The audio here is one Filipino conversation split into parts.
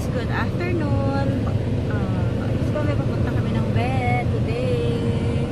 guys, good afternoon. Gusto kami papunta kami ng bed today.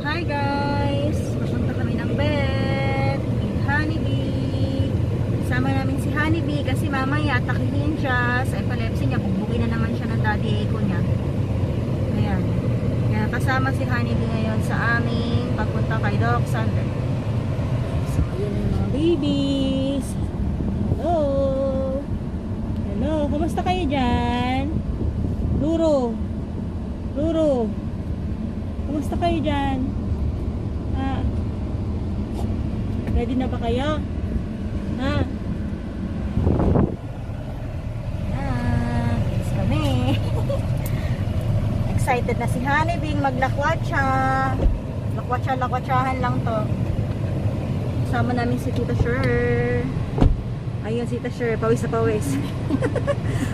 Hi guys, papunta kami ng bed with Honeybee. Sama namin si Honeybee kasi mamaya atakihin siya sa epilepsy niya. Bugbukin na naman siya ng daddy echo niya. Ayan. Kaya kasama si Honeybee ngayon sa aming papunta kay Doc Sander. So, yun yung mga babies. Hello! Hello! Kumusta kayo dyan? Ruro! Ruro! Kumusta kayo dyan? Ha? Ready na ba kayo? Ha? Yes kami! Excited na si Honeybee maglakwatsa. Lakwatsahan lang to. Sama namin si Tita Sher. Ayun si Tita Sher, pawis na pawis.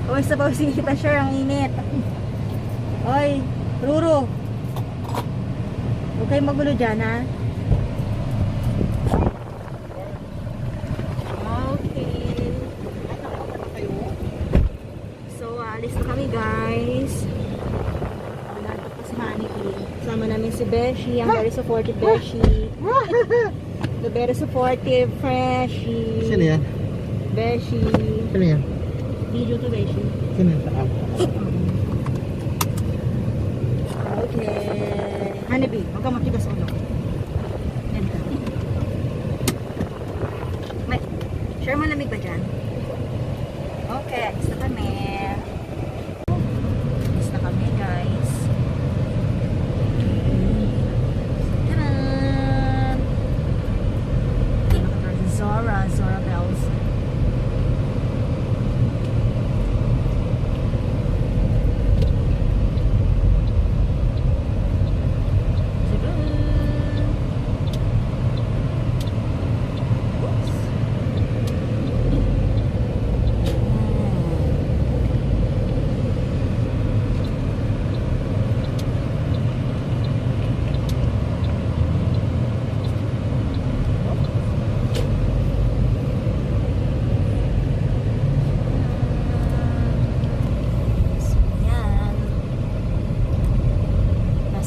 Pawis na pawis si Tita Sher, ang init. Oy, Ruro. Huwag kayong magulo dyan, ha? Okay. So, alis na kami, guys. Nandito pa si Honeybee. Sama namin si Beshi, ang very supportive Beshi. The very supportive Freshie. Sino yan? Beshi. Sino yan? Video to Beshi. Sino yan? Saan? Okay. Honeybee, huwag kang matigas ulo. Yan ka. May, share malamig ba dyan? Okay, alis na kami. Alis na kami, guys. Taran! Zora Bells.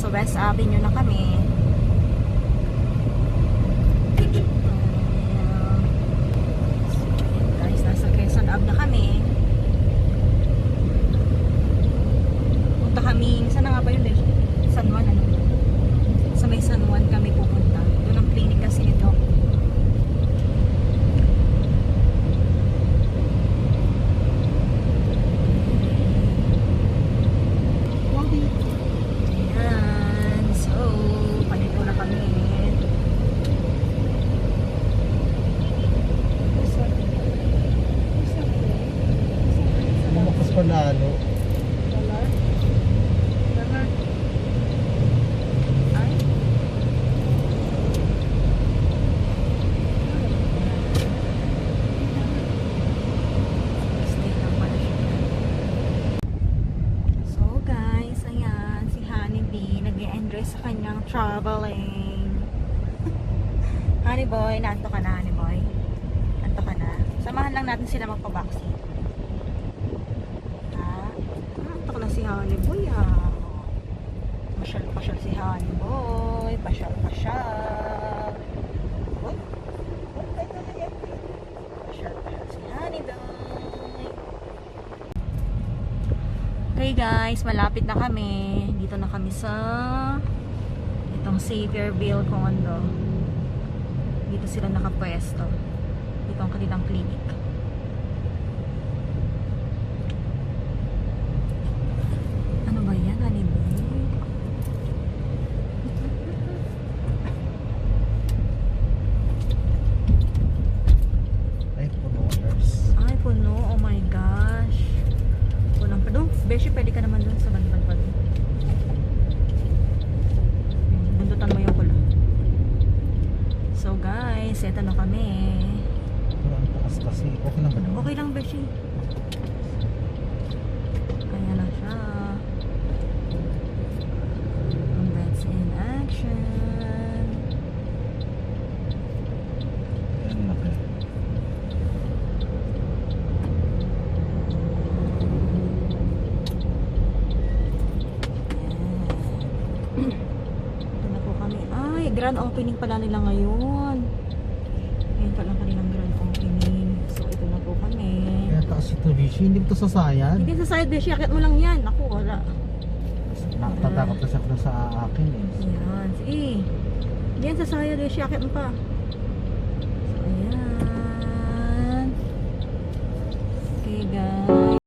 West Avenue na kami. Guys, nasa Quezon Ave na kami. Punta kami, saan na nga ba yun? San Juan, ano? Sa may San Juan kami pupunta. Doon ang clinic kasi nito. Panalo. Ay. So guys, ayan si Honeybee nag-e-enjoy sa kanyang traveling. Honeyboy, nanto ka na, Honeyboy. Nanto ka na. Samahan lang natin sila magpa-vaccine. Si Honeyboy, pasyal si Honeyboy, pasyal si Honeyboy. Okay guys, malapit na kami. Dito na kami sa itong Xavierville condo. Dito sila nakapwesto. Dito ang kanilang clinic. Beshi, pwede ka naman dun sa banban. Bundutan mo yung kulo. So guys, eto na kami. Ang taas kasi. Okay lang ba naman? Okay lang, Beshi. Kaya na siya. Ang beds in action. grand opening pala nila ngayon. Ngayon pala kanilang grand opening. So, ito na po kami. Kaya taas ito, Bishi. Hindi mo ito sasayad. Hindi sa side dish, yakit mo lang yan. Ako, wala. Natatakot na siya sa akin eh. Ayan, sige. Yan, sa side dish, yakit mo pa. So, ayan. Okay, guys.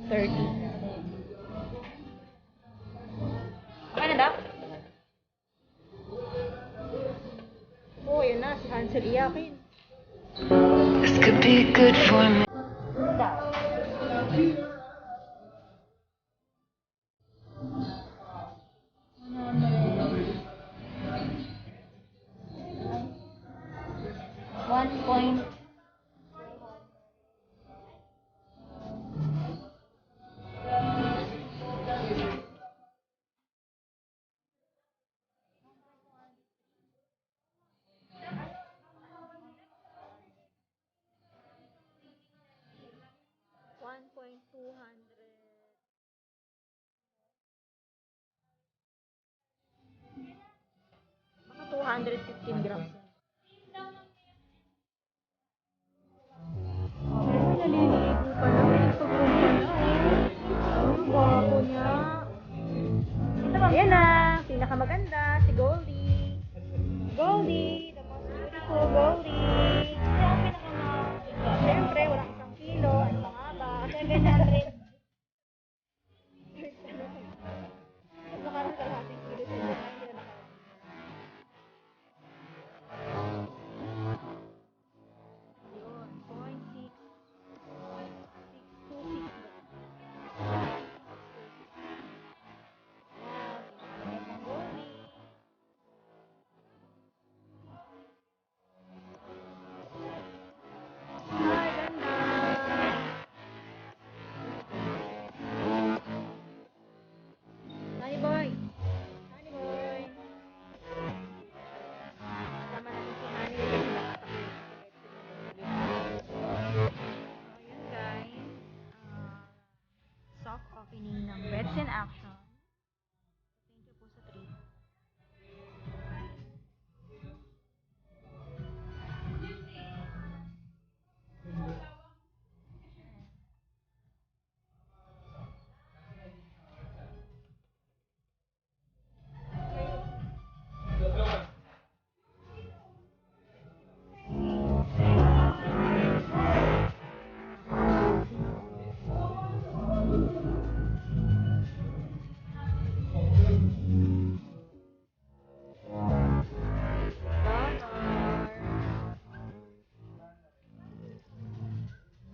Okay na, Dak? Oh, yun na. Si Hansel iyakin. This could be good for me. One point. Mga 215 grams. Kids in Action. Thank you po sa treat.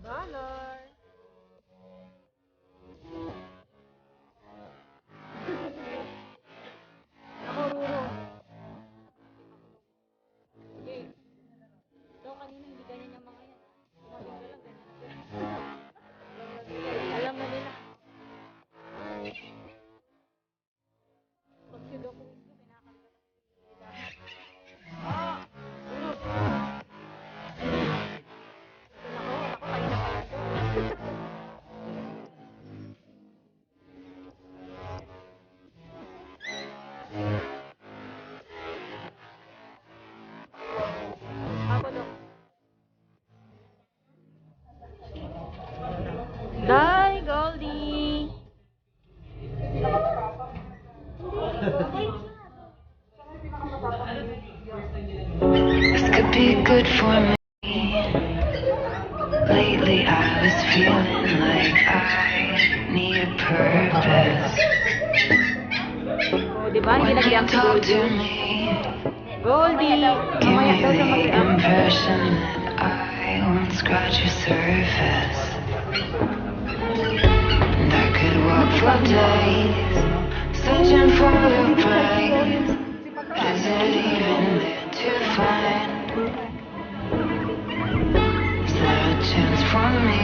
Dollar. Ako, Ruro. Okay. Ito kanina, hindi ganyan yung mga yan. Tumawag ka lang, ganyan. Alam na nila. Pag si Doc Wiz ko, kinakanta. Ah! Ruro. Ako, kanina pa yan. Ako, Doc. Die, Goldie! This could be good for me. Lately I was feeling like I need a purpose. Oh, di ba? Hindi When you nag-react si talk to Goldie. me, Goldie! give Mamaya me daw siya the mag-react. impression that I won't scratch your surface. And I could walk for days, searching for your praise. Is it even there to find? Is there a chance for me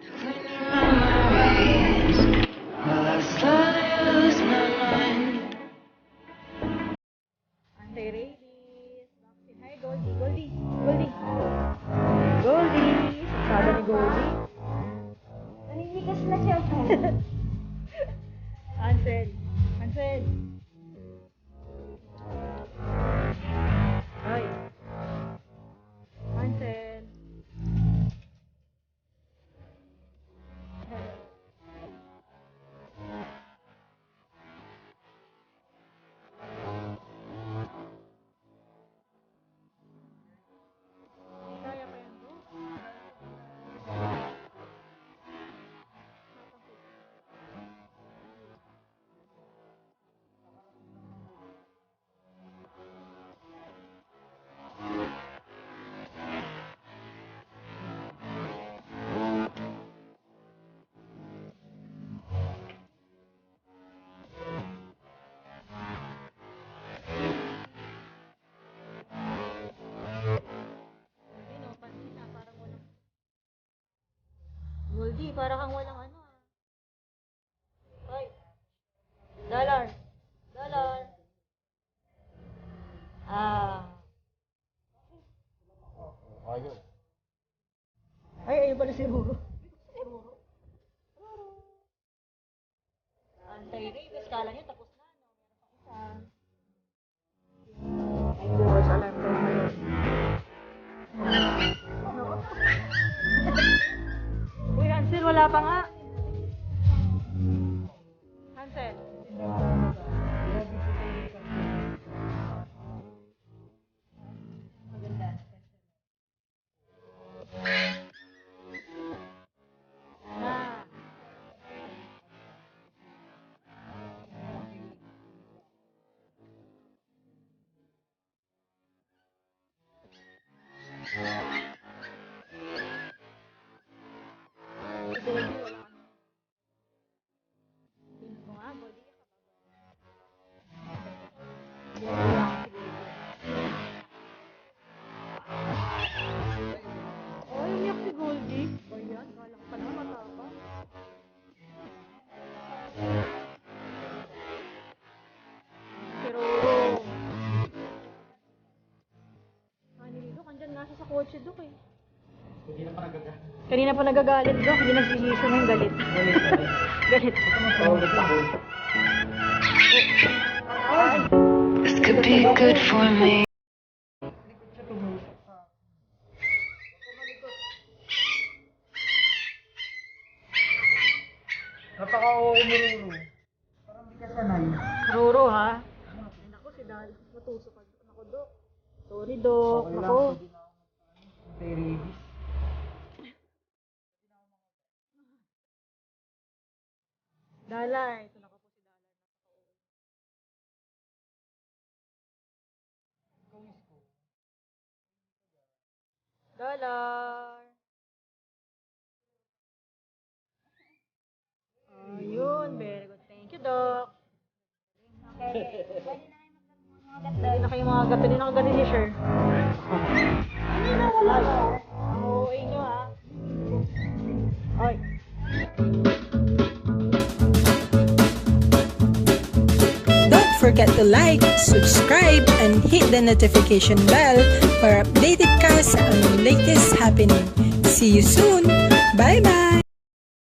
to clean your memories? Will I slowly lose my mind? Anti-rabies. Vaccine. Hi, Goldie. Goldie. Goldie. Goldie. Sabi ni Goldie. Naninigas na siya. Ansel. Ansel. Ay. Ansel. Kaya pa yan, bro. Ayun, oh, pansin na, parang walang... Goldie, parang kang walang ano ah. Hoy. Dollar. Dollar. Ah. Ayun. Ay, ayun pala si Ruro. Si Ruro. Ruro. Anti-rabies, kala nyo tapos na, no? Meron pa isa. Ay, Diyos, alam ko ngayon. Uy, Hansel, wala pa nga. Hansel. Maganda. Ah. Goldie, wala ka na. Tingnan ko nga, Goldie. Oh, umiyak si Goldie. O yan, kala ko pa naman matapang. Pero, Dok, andyan nga siya sa kotse, Dok eh. Kanina pa nagagalit daw. Hindi nagsisisyo ng galit. Galit. This could be good for me. Napaka-oo mo Ruru. Parang di ka sanay. Roro ha? Ako si Dal. Matusok ako, Dok. Sorry, Dok. Okay lang, Ako. hindi na ako anti-rabies. Dalay. Ito na ko po si Dalay. Dalay. Ayun. Very good. Thank you, Doc. Hindi na kayo mga gato. Hindi na ako gato si Sher. Oo, inyo ha. Ay. Don't forget to like, subscribe, and hit the notification bell para updated ka sa aming latest happening. See you soon! Bye-bye!